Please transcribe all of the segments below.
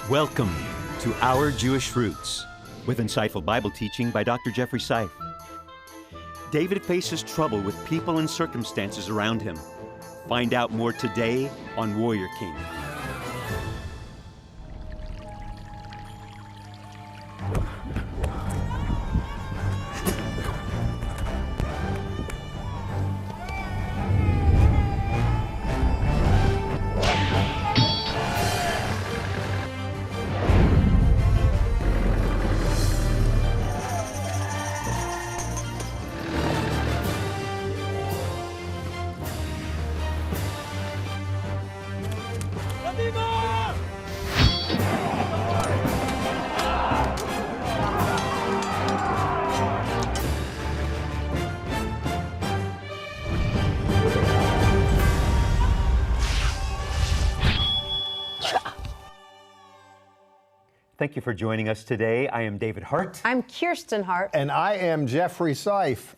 Welcome to Our Jewish Roots, with insightful Bible teaching by Dr. Jeffrey Seif. David faces trouble with people and circumstances around him. Find out more today on Warrior King. Thank you for joining us today. I am David Hart. I'm Kirsten Hart. And I am Jeffrey Seif.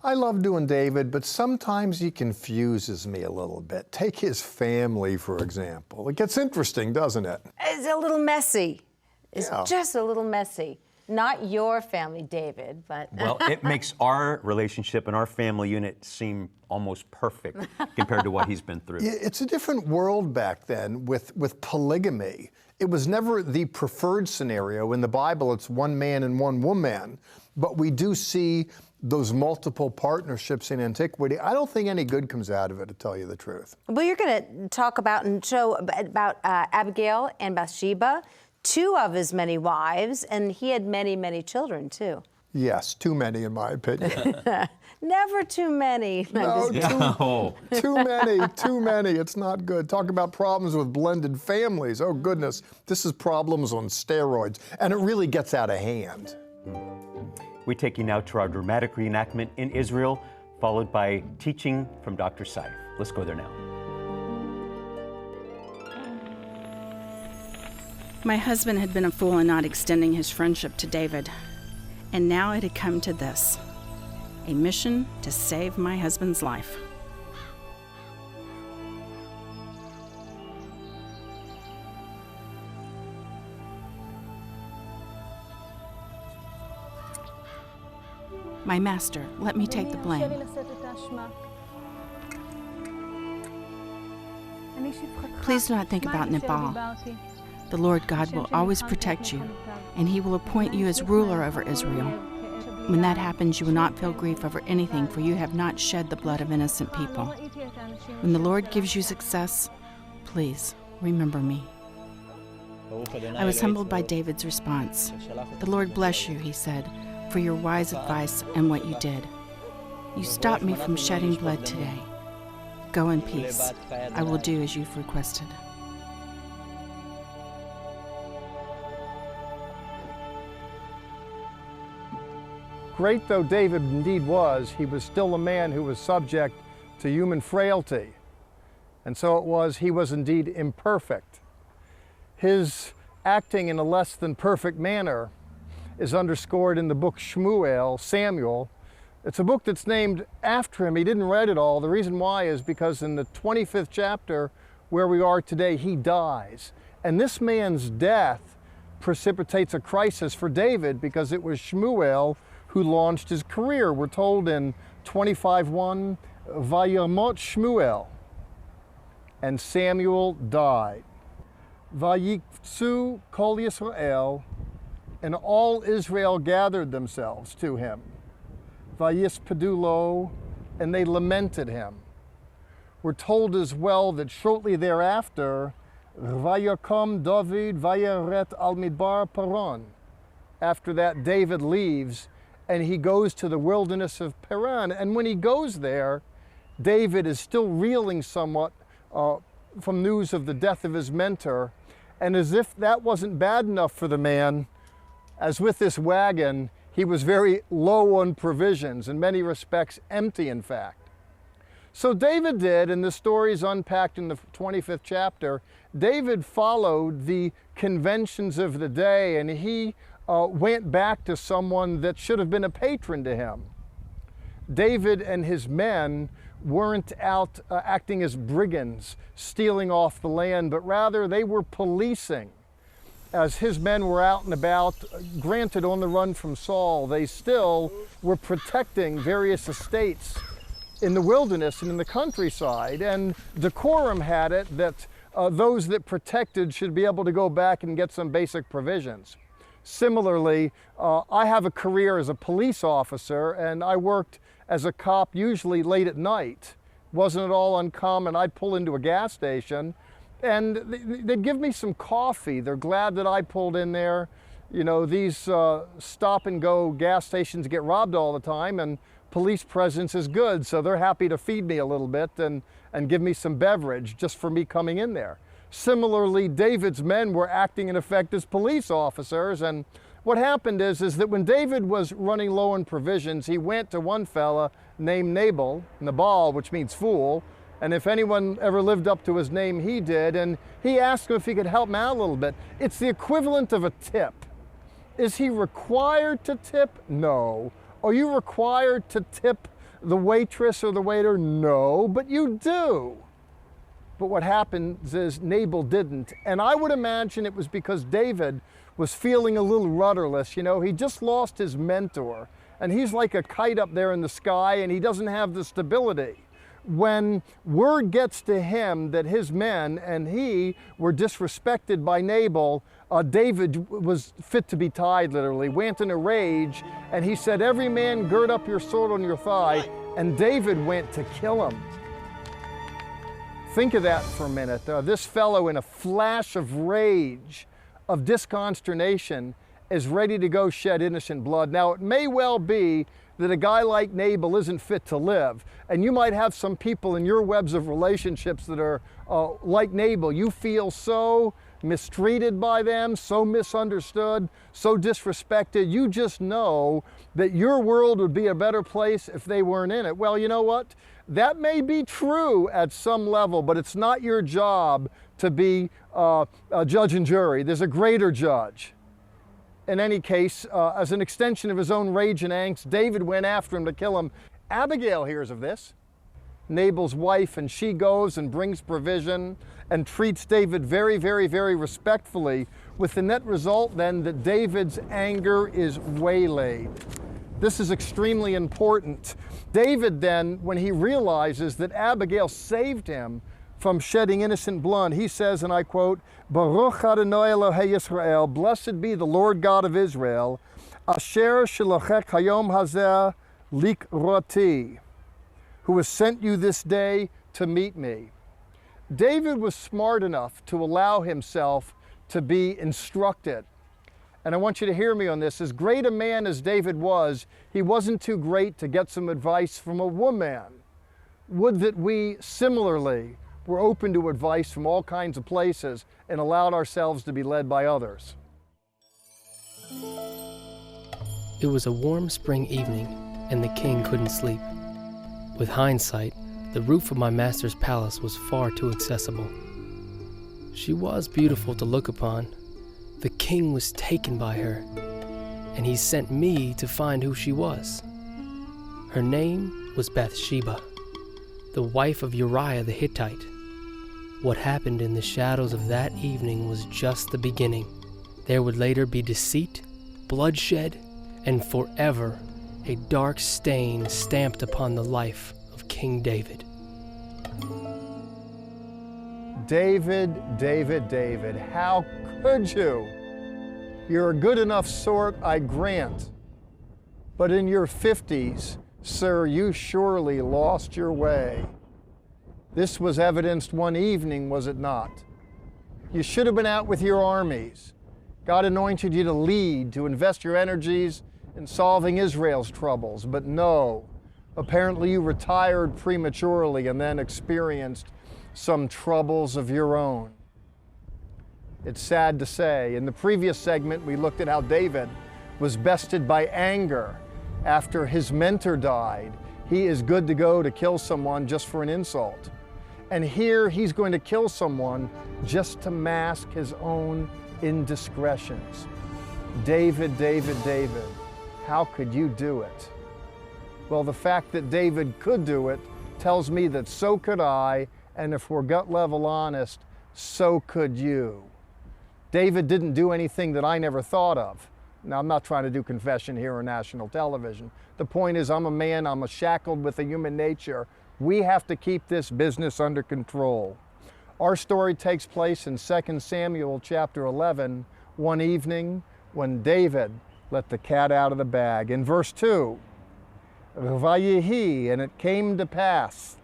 I love doing David, but sometimes he confuses me a little bit. Take his family, for example. It gets interesting, doesn't it? It's a little messy. It's just a little messy. Not your family, David, but... Well, it makes our relationship and our family unit seem almost perfect compared to what he's been through. Yeah, it's a different world back then with polygamy. It was never the preferred scenario. In the Bible, it's one man and one woman. But we do see those multiple partnerships in antiquity. I don't think any good comes out of it, to tell you the truth. Well, you're going to talk about and show about Abigail and Bathsheba, two of his many wives, and he had many, many children, too. Yes, too many, in my opinion. Never too many. No, too many. It's not good. Talk about problems with blended families. Oh, goodness. This is problems on steroids, and it really gets out of hand. We take you now to our dramatic reenactment in Israel, followed by teaching from Dr. Seif. Let's go there now. My husband had been a fool in not extending his friendship to David, and now it had come to this, a mission to save my husband's life. My master, let me take the blame. Please do not think about Nepal. The Lord God will always protect you, and He will appoint you as ruler over Israel. When that happens, you will not feel grief over anything, for you have not shed the blood of innocent people. When the Lord gives you success, please remember me. I was humbled by David's response. The Lord bless you, he said, for your wise advice and what you did. You stopped me from shedding blood today. Go in peace. I will do as you've requested. Great though David indeed was, he was still a man who was subject to human frailty. And so it was, he was indeed imperfect. His acting in a less than perfect manner is underscored in the book Shmuel, Samuel. It's a book that's named after him. He didn't write it all. The reason why is because in the 25th chapter, where we are today, he dies. And this man's death precipitates a crisis for David because it was Shmuel who launched his career. We're told in 25:1, Vayamot Shmuel, and Samuel died. Vayikzu kol Yisrael, and all Israel gathered themselves to him. Vayispedu lo, and they lamented him. We're told as well that shortly thereafter, Vayakom David vayaret al midbar Paran. After that, David leaves, and he goes to the wilderness of Paran. And when he goes there, David is still reeling somewhat from news of the death of his mentor. And as if that wasn't bad enough for the man, as with this wagon, he was very low on provisions, in many respects empty, in fact. So David did, and the story is unpacked in the 25th chapter, David followed the conventions of the day, and he went back to someone that should have been a patron to him. David and his men weren't out acting as brigands, stealing off the land, but rather they were policing. As his men were out and about, granted on the run from Saul, they still were protecting various estates in the wilderness and in the countryside. And decorum had it that those that protected should be able to go back and get some basic provisions. Similarly, I have a career as a police officer, and I worked as a cop usually late at night. Wasn't at all uncommon. I'd pull into a gas station and they'd give me some coffee. They're glad that I pulled in there. You know, these stop and go gas stations get robbed all the time, and police presence is good, so they're happy to feed me a little bit and give me some beverage just for me coming in there. Similarly, David's men were acting in effect as police officers, and what happened is that when David was running low on provisions, he went to one fella named Nabal, which means fool, and if anyone ever lived up to his name, he did, and he asked him if he could help him out a little bit. It's the equivalent of a tip. Is he required to tip? No. Are you required to tip the waitress or the waiter? No, but you do. But what happens is Nabal didn't, and I would imagine it was because David was feeling a little rudderless. You know, he just lost his mentor, and he's like a kite up there in the sky, and he doesn't have the stability. When word gets to him that his men and he were disrespected by Nabal, David was fit to be tied, literally, went in a rage, and he said, "Every man gird up your sword on your thigh," and David went to kill him. Think of that for a minute. This fellow, in a flash of rage, of disconsternation, is ready to go shed innocent blood. Now, it may well be that a guy like Nabal isn't fit to live. And you might have some people in your webs of relationships that are like Nabal. You feel so mistreated by them, so misunderstood, so disrespected. You just know that your world would be a better place if they weren't in it. Well, you know what? That may be true at some level, but it's not your job to be a judge and jury. There's a greater judge. In any case, as an extension of his own rage and angst, David went after him to kill him. Abigail hears of this, Nabal's wife, and she goes and brings provision and treats David very, very, very respectfully, with the net result then that David's anger is waylaid. This is extremely important. David then, when he realizes that Abigail saved him from shedding innocent blood, he says, and I quote, "Baruch Adonai Elohei Yisrael, blessed be the Lord God of Israel, asher shelachek hayom hazeh likroti, who has sent you this day to meet me." David was smart enough to allow himself to be instructed. And I want you to hear me on this. As great a man as David was, he wasn't too great to get some advice from a woman. Would that we similarly were open to advice from all kinds of places and allowed ourselves to be led by others. It was a warm spring evening, and the king couldn't sleep. With hindsight, the roof of my master's palace was far too accessible. She was beautiful to look upon. The king was taken by her, and he sent me to find who she was. Her name was Bathsheba, the wife of Uriah the Hittite. What happened in the shadows of that evening was just the beginning. There would later be deceit, bloodshed, and forever a dark stain stamped upon the life of King David. David, David, David, how could you? You're a good enough sort, I grant. But in your 50s, sir, you surely lost your way. This was evidenced one evening, was it not? You should have been out with your armies. God anointed you to lead, to invest your energies in solving Israel's troubles. But no, apparently you retired prematurely and then experienced some troubles of your own. It's sad to say. In the previous segment, we looked at how David was bested by anger after his mentor died. He is good to go to kill someone just for an insult. And here he's going to kill someone just to mask his own indiscretions. David, David, David, how could you do it? Well, the fact that David could do it tells me that so could I, and if we're gut level honest, so could you. David didn't do anything that I never thought of. Now, I'm not trying to do confession here on national television. The point is, I'm a man, I'm shackled with a human nature. We have to keep this business under control. Our story takes place in 2 Samuel chapter 11, one evening when David let the cat out of the bag. In verse 2, Vayehi, and it came to pass,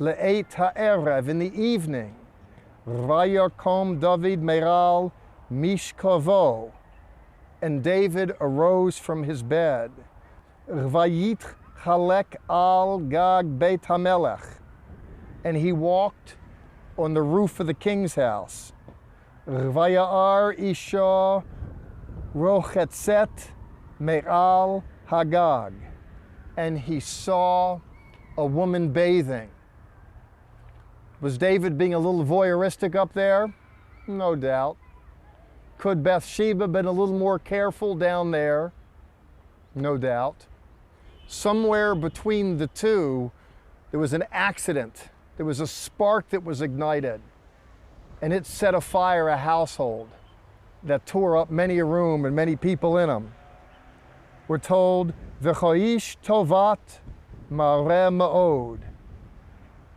le'et ha'erev, in the evening, Vayakom David meral mishkavo, and David arose from his bed, Vayit chalek al gag beit hamelech, and he walked on the roof of the king's house, Vayar isha rochetzet me'al hagag, and he saw a woman bathing. Was David being a little voyeuristic up there? No doubt. Could Bathsheba been a little more careful down there? No doubt. Somewhere between the two, there was an accident. There was a spark that was ignited, and it set afire a household that tore up many a room and many people in them. We're told, V'choish tovat mareh ma'od,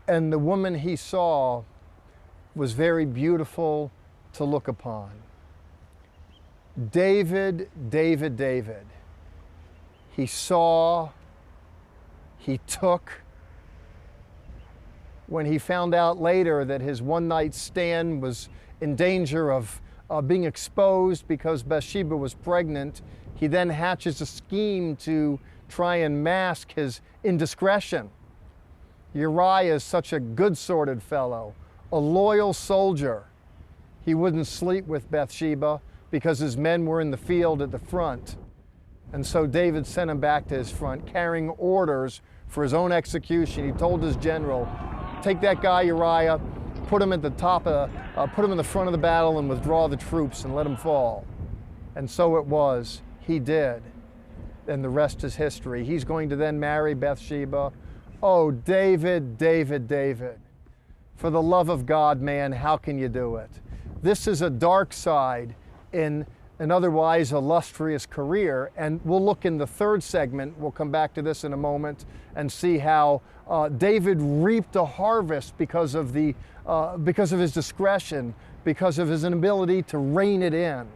and the woman he saw was very beautiful to look upon. David, David, David. He saw, he took. When he found out later that his one-night stand was in danger of being exposed because Bathsheba was pregnant, he then hatches a scheme to try and mask his indiscretion. Uriah is such a good-sorted fellow, a loyal soldier. He wouldn't sleep with Bathsheba because his men were in the field at the front. And so David sent him back to his front, carrying orders for his own execution. He told his general, take that guy Uriah, put him at the put him in the front of the battle and withdraw the troops and let him fall. And so it was. He did. And the rest is history. He's going to then marry Bathsheba. Oh, David, David, David. For the love of God, man, how can you do it? This is a dark side in an otherwise illustrious career. And we'll look in the third segment, we'll come back to this in a moment, and see how David reaped a harvest because of his discretion, because of his inability to rein it in.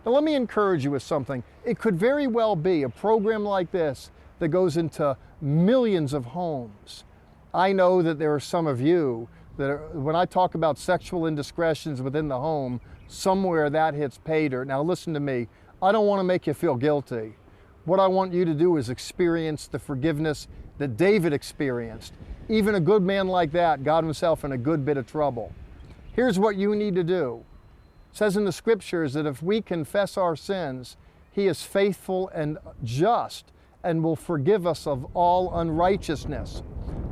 Now let me encourage you with something. It could very well be a program like this that goes into millions of homes. I know that there are some of you that when I talk about sexual indiscretions within the home, somewhere that hits pay dirt. Now listen to me, I don't want to make you feel guilty. What I want you to do is experience the forgiveness that David experienced. Even a good man like that got himself in a good bit of trouble. Here's what you need to do. It says in the scriptures that if we confess our sins, he is faithful and just and will forgive us of all unrighteousness.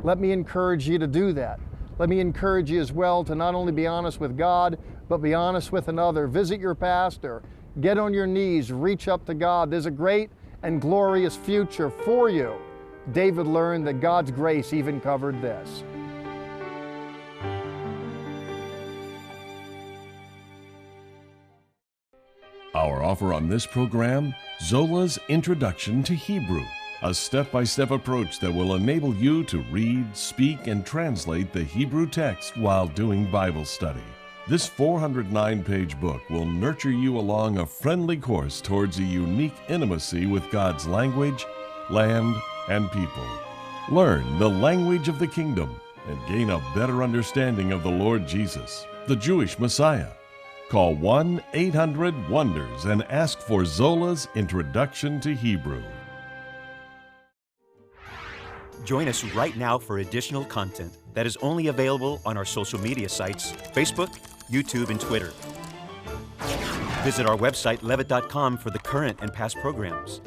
Let me encourage you to do that. Let me encourage you as well to not only be honest with God, but be honest with another. Visit your pastor. Get on your knees. Reach up to God. There's a great and glorious future for you. David learned that God's grace even covered this. Our offer on this program, Zola's Introduction to Hebrew, a step-by-step approach that will enable you to read, speak, and translate the Hebrew text while doing Bible study. This 409-page book will nurture you along a friendly course towards a unique intimacy with God's language, land, and people. Learn the language of the kingdom and gain a better understanding of the Lord Jesus, the Jewish Messiah. Call 1-800-WONDERS and ask for Zola's Introduction to Hebrew. Join us right now for additional content that is only available on our social media sites, Facebook, YouTube, and Twitter. Visit our website, levitt.com, for the current and past programs,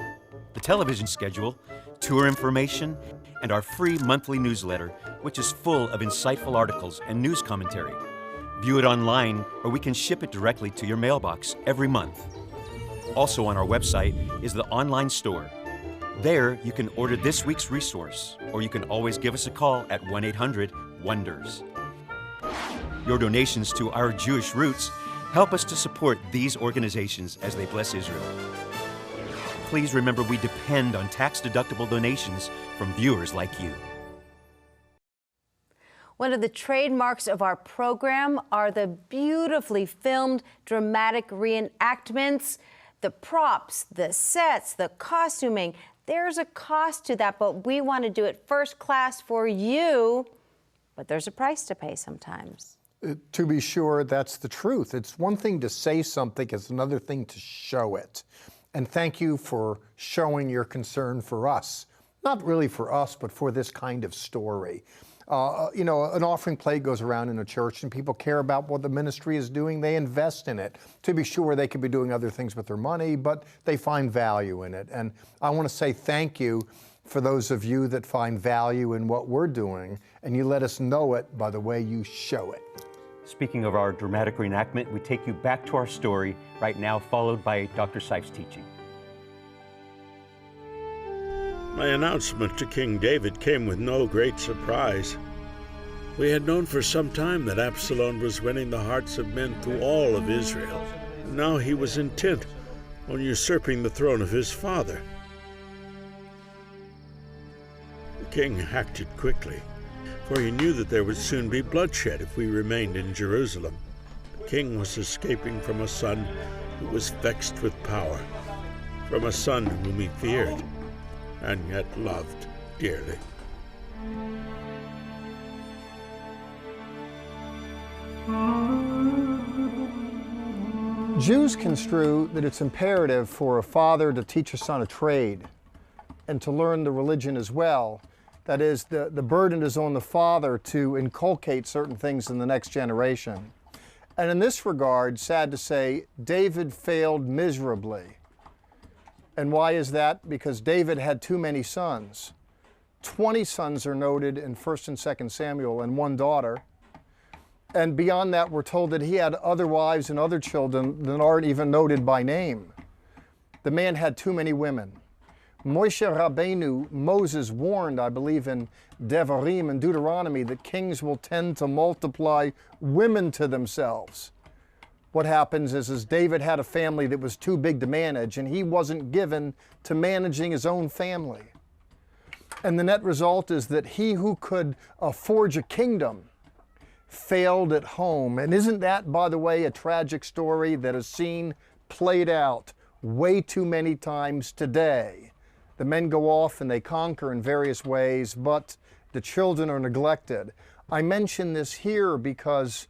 the television schedule, tour information, and our free monthly newsletter, which is full of insightful articles and news commentary. View it online, or we can ship it directly to your mailbox every month. Also on our website is the online store, There, you can order this week's resource, or you can always give us a call at 1-800-WONDERS. Your donations to Our Jewish Roots help us to support these organizations as they bless Israel. Please remember we depend on tax-deductible donations from viewers like you. One of the trademarks of our program are the beautifully filmed dramatic reenactments, the props, the sets, the costuming. There's a cost to that, but we want to do it first class for you. But there's a price to pay sometimes. To be sure, that's the truth. It's one thing to say something, it's another thing to show it. And thank you for showing your concern for us. Not really for us, but for this kind of story. You know, an offering plate goes around in a church and people care about what the ministry is doing. They invest in it. To be sure, they could be doing other things with their money, but they find value in it. And I want to say thank you for those of you that find value in what we're doing, and you let us know it by the way you show it. Speaking of our dramatic reenactment, we take you back to our story right now, followed by Dr. Seif's teaching. My announcement to King David came with no great surprise. We had known for some time that Absalom was winning the hearts of men through all of Israel. Now he was intent on usurping the throne of his father. The king acted quickly, for he knew that there would soon be bloodshed if we remained in Jerusalem. The king was escaping from a son who was vexed with power, from a son whom he feared and yet loved dearly. Jews construe that it's imperative for a father to teach a son a trade and to learn the religion as well. That is, the burden is on the father to inculcate certain things in the next generation. And in this regard, sad to say, David failed miserably. And why is that? Because David had too many sons. 20 sons are noted in 1 and 2 Samuel and one daughter. And beyond that, we're told that he had other wives and other children that aren't even noted by name. The man had too many women. Moshe Rabbeinu, Moses warned, I believe in Devarim and Deuteronomy, that kings will tend to multiply women to themselves. What happens is David had a family that was too big to manage, and he wasn't given to managing his own family. And the net result is that he who could forge a kingdom failed at home. And isn't that, by the way, a tragic story that is seen played out way too many times today? The men go off and they conquer in various ways, but the children are neglected. I mention this here because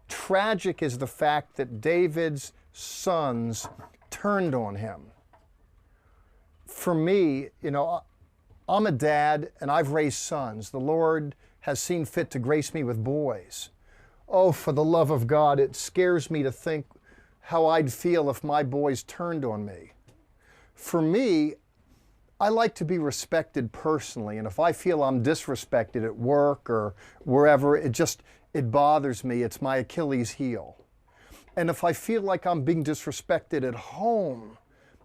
tragic is the fact that David's sons turned on him. For me, you know, I'm a dad and I've raised sons. The Lord has seen fit to grace me with boys. Oh, for the love of God, it scares me to think how I'd feel if my boys turned on me. For me, I like to be respected personally, and if I feel I'm disrespected at work or wherever, it bothers me. It's my Achilles heel. And if I feel like I'm being disrespected at home,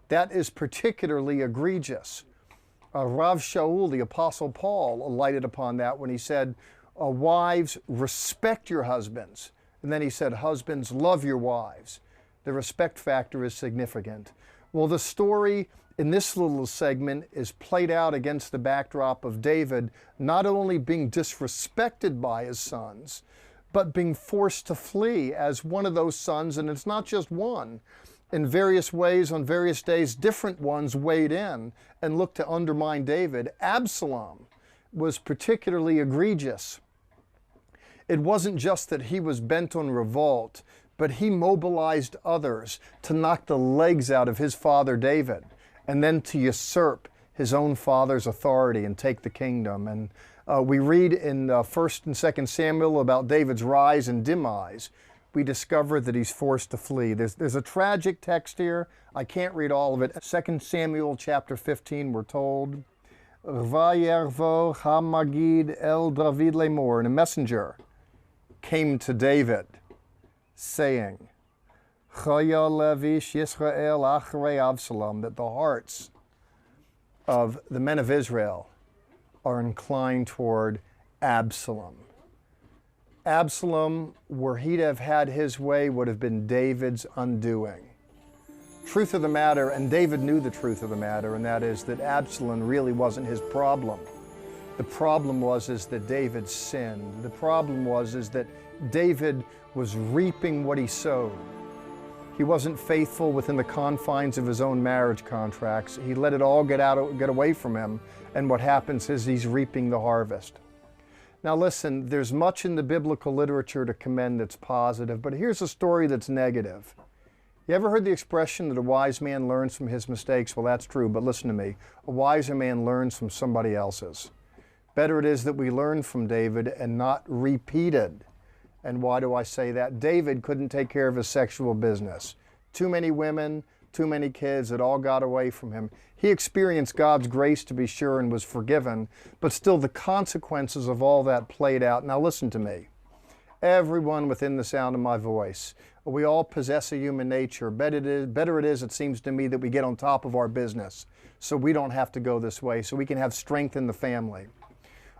that is particularly egregious. Rav Shaul, the Apostle Paul, alighted upon that when he said, wives, respect your husbands. And then he said, husbands, love your wives. The respect factor is significant. Well, the story in this little segment is played out against the backdrop of David not only being disrespected by his sons, but being forced to flee as one of those sons, and it's not just one. In various ways, on various days, different ones weighed in and looked to undermine David. Absalom was particularly egregious. It wasn't just that he was bent on revolt, but he mobilized others to knock the legs out of his father David, and then to usurp his own father's authority and take the kingdom. And we read in 1 and 2 Samuel about David's rise and demise. We discover that he's forced to flee. There's a tragic text here. I can't read all of it. 2 Samuel chapter 15, we're told, Vayervo Hamagid el David lemor, and a messenger came to David, saying, Chaya levish Yisrael achrei Absalom, that the hearts of the men of Israel are inclined toward Absalom. Absalom, were he to have had his way, would have been David's undoing. Truth of the matter, and David knew the truth of the matter, and that is that Absalom really wasn't his problem. The problem was that David sinned. The problem was that David was reaping what he sowed. He wasn't faithful within the confines of his own marriage contracts. He let it all get away from him, and what happens is he's reaping the harvest. Now listen, there's much in the biblical literature to commend that's positive, but here's a story that's negative. You ever heard the expression that a wise man learns from his mistakes? Well, that's true, but listen to me. A wiser man learns from somebody else's. Better it is that we learn from David and not repeated. And why do I say that? David couldn't take care of his sexual business. Too many women, too many kids, it all got away from him. He experienced God's grace, to be sure, and was forgiven, but still the consequences of all that played out. Now listen to me. Everyone within the sound of my voice, we all possess a human nature. Better it is, it seems to me, that we get on top of our business so we don't have to go this way, so we can have strength in the family.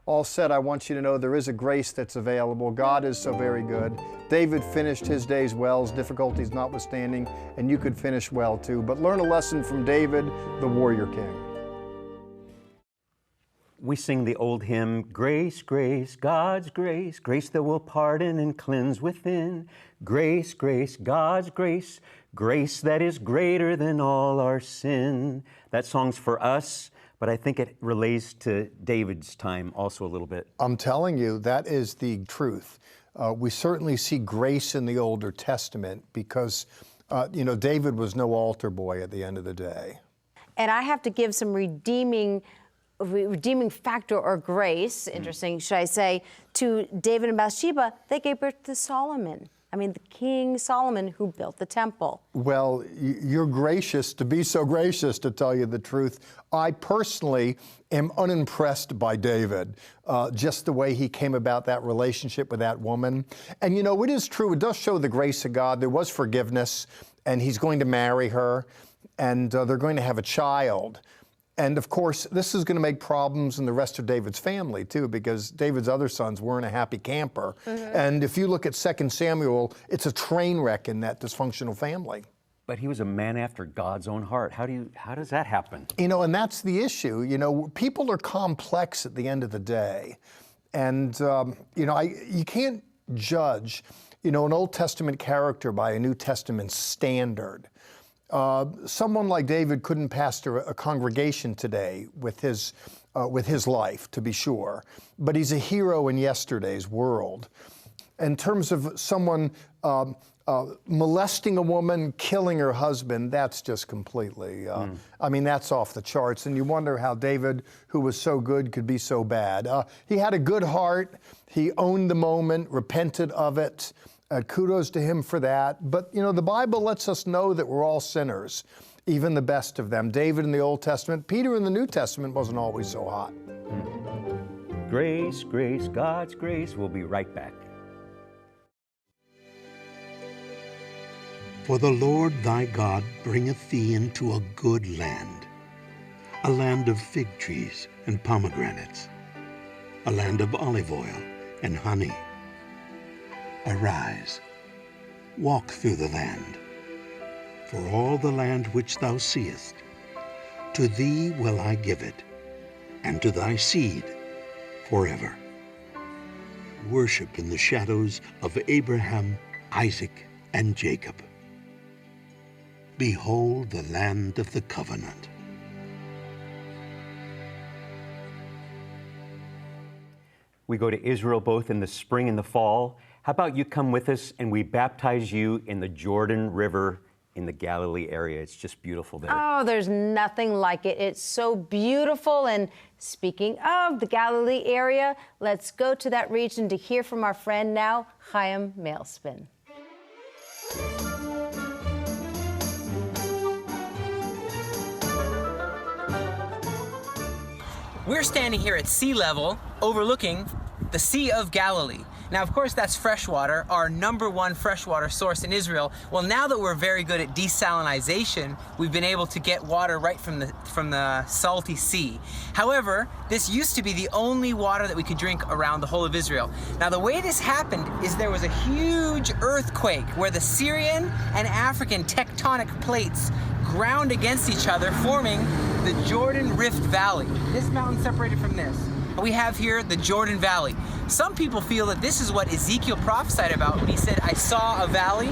All said, I want you to know there is a grace that's available. God is so very good. David finished his days well, his difficulties notwithstanding, and you could finish well too. But learn a lesson from David, the warrior king. We sing the old hymn, Grace, grace, God's grace, grace that will pardon and cleanse within. Grace, grace, God's grace, grace that is greater than all our sin. That song's for us, but I think it relates to David's time also a little bit. I'm telling you, that is the truth. We certainly see grace in the Older Testament because, David was no altar boy at the end of the day. And I have to give some redeeming factor or grace, interesting, should I say, to David and Bathsheba. They gave birth to Solomon. I mean, the King Solomon who built the temple. Well, you're gracious to be so gracious, to tell you the truth. I personally am unimpressed by David, just the way he came about that relationship with that woman. And it is true, it does show the grace of God. There was forgiveness, and he's going to marry her, and they're going to have a child. And of course, this is going to make problems in the rest of David's family too, because David's other sons weren't a happy camper. Mm-hmm. And if you look at 2 Samuel, it's a train wreck in that dysfunctional family. But he was a man after God's own heart. How does that happen? And that's the issue. People are complex at the end of the day. And, you can't judge, an Old Testament character by a New Testament standard. Someone like David couldn't pastor a congregation today with his life, to be sure, but he's a hero in yesterday's world. In terms of someone molesting a woman, killing her husband, that's just completely, that's off the charts. And you wonder how David, who was so good, could be so bad. He had a good heart. He owned the moment, repented of it. Kudos to him for that. But, the Bible lets us know that we're all sinners, even the best of them. David in the Old Testament, Peter in the New Testament wasn't always so hot. Grace, grace, God's grace. We'll be right back. For the Lord thy God bringeth thee into a good land, a land of fig trees and pomegranates, a land of olive oil and honey. Arise, walk through the land, for all the land which thou seest, to thee will I give it, and to thy seed forever. Worship in the shadows of Abraham, Isaac, and Jacob. Behold the land of the covenant. We go to Israel both in the spring and the fall. How about you come with us and we baptize you in the Jordan River in the Galilee area? It's just beautiful there. Oh, there's nothing like it. It's so beautiful. And speaking of the Galilee area, let's go to that region to hear from our friend now, Chaim Malespin. We're standing here at sea level overlooking the Sea of Galilee. Now, of course, that's freshwater, our #1 freshwater source in Israel. Well, now that we're very good at desalinization, we've been able to get water right from the salty sea. However, this used to be the only water that we could drink around the whole of Israel. Now, the way this happened is there was a huge earthquake where the Syrian and African tectonic plates ground against each other, forming the Jordan Rift Valley. This mountain separated from this. We have here the Jordan Valley. Some people feel that this is what Ezekiel prophesied about when he said, I saw a valley.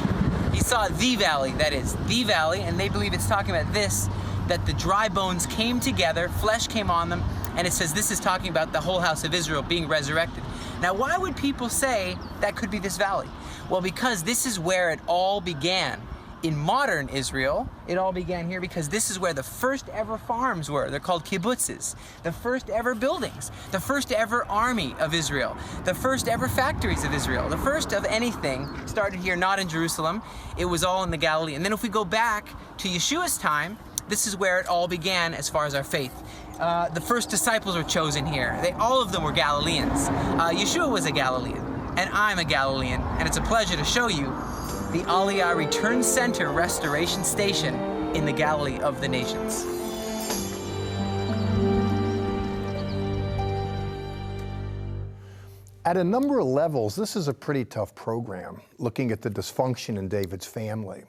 He saw the valley, that is, the valley, and they believe it's talking about this, that the dry bones came together, flesh came on them, and it says this is talking about the whole house of Israel being resurrected. Now, why would people say that could be this valley? Well, because this is where it all began. In modern Israel, it all began here because this is where the first ever farms were. They're called kibbutzes. The first ever buildings. The first ever army of Israel. The first ever factories of Israel. The first of anything started here, not in Jerusalem. It was all in the Galilee. And then if we go back to Yeshua's time, this is where it all began as far as our faith. The first disciples were chosen here. All of them were Galileans. Yeshua was a Galilean, and I'm a Galilean, and it's a pleasure to show you the Aliyah Return Center Restoration Station in the Galilee of the Nations. At a number of levels, this is a pretty tough program, looking at the dysfunction in David's family.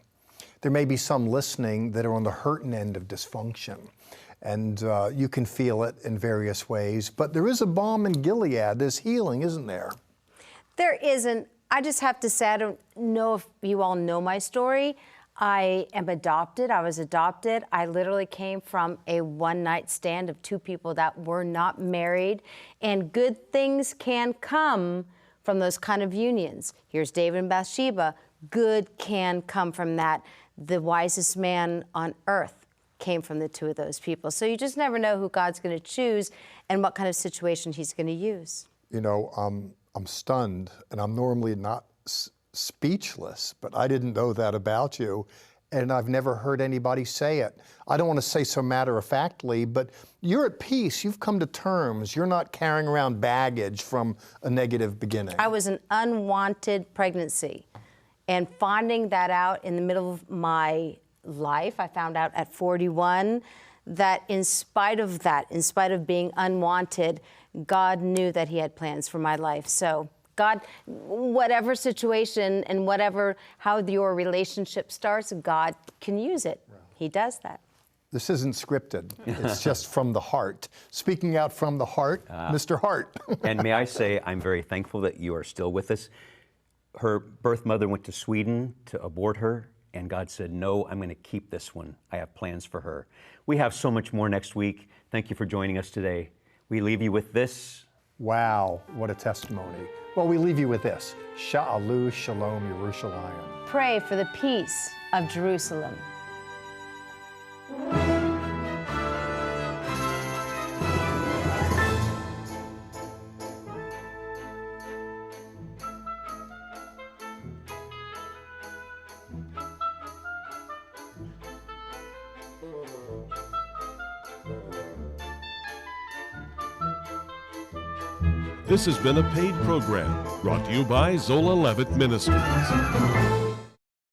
There may be some listening that are on the hurting end of dysfunction, and you can feel it in various ways, but there is a balm in Gilead. There's healing, isn't there? There isn't. I just have to say, I don't know if you all know my story. I am adopted. I was adopted. I literally came from a one-night stand of two people that were not married, and good things can come from those kind of unions. Here's David and Bathsheba. Good can come from that. The wisest man on earth came from the two of those people. So you just never know who God's going to choose and what kind of situation he's going to use. You know, I'm stunned, and I'm normally not speechless, but I didn't know that about you, and I've never heard anybody say it. I don't want to say so matter-of-factly, but you're at peace. You've come to terms. You're not carrying around baggage from a negative beginning. I was an unwanted pregnancy, and finding that out in the middle of my life, I found out at 41 that in spite of that, in spite of being unwanted, God knew that he had plans for my life. So God, whatever situation and how your relationship starts, God can use it. He does that. This isn't scripted. It's just from the heart. Speaking out from the heart, Mr. Hart. And may I say, I'm very thankful that you are still with us. Her birth mother went to Sweden to abort her, and God said, no, I'm going to keep this one. I have plans for her. We have so much more next week. Thank you for joining us today. We leave you with this. Wow, what a testimony. Well, we leave you with this. Sha'alu Shalom Yerushalayim. Pray for the peace of Jerusalem. This has been a paid program brought to you by Zola Levitt Ministries.